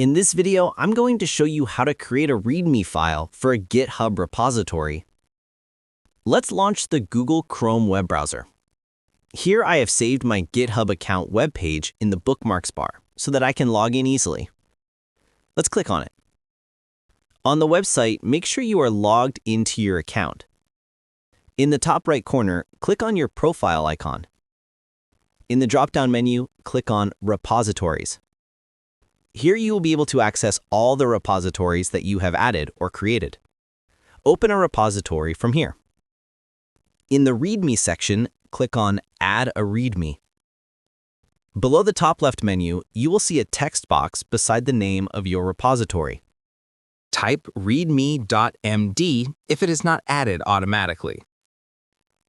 In this video, I'm going to show you how to create a README file for a GitHub repository. Let's launch the Google Chrome web browser. Here I have saved my GitHub account web page in the bookmarks bar so that I can log in easily. Let's click on it. On the website, make sure you are logged into your account. In the top right corner, click on your profile icon. In the drop-down menu, click on Repositories. Here you will be able to access all the repositories that you have added or created. Open a repository from here. In the README section, click on Add a README. Below the top left menu, you will see a text box beside the name of your repository. Type README.md if it is not added automatically.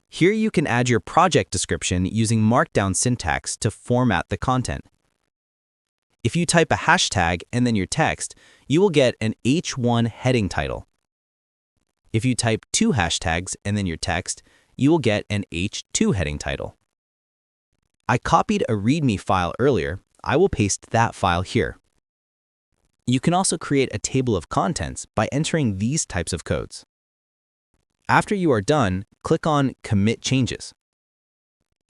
Here you can add your project description using Markdown syntax to format the content. If you type a hashtag and then your text, you will get an H1 heading title. If you type 2 hashtags and then your text, you will get an H2 heading title. I copied a README file earlier. I will paste that file here. You can also create a table of contents by entering these types of codes. After you are done, click on Commit Changes.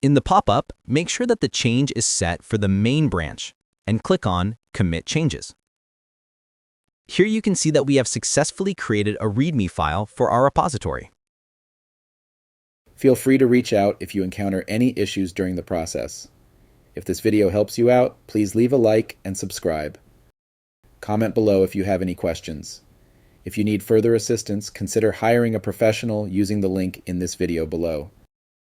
In the pop-up, make sure that the change is set for the main branch and click on Commit Changes. Here you can see that we have successfully created a README file for our repository. Feel free to reach out if you encounter any issues during the process. If this video helps you out, please leave a like and subscribe. Comment below if you have any questions. If you need further assistance, consider hiring a professional using the link in this video below.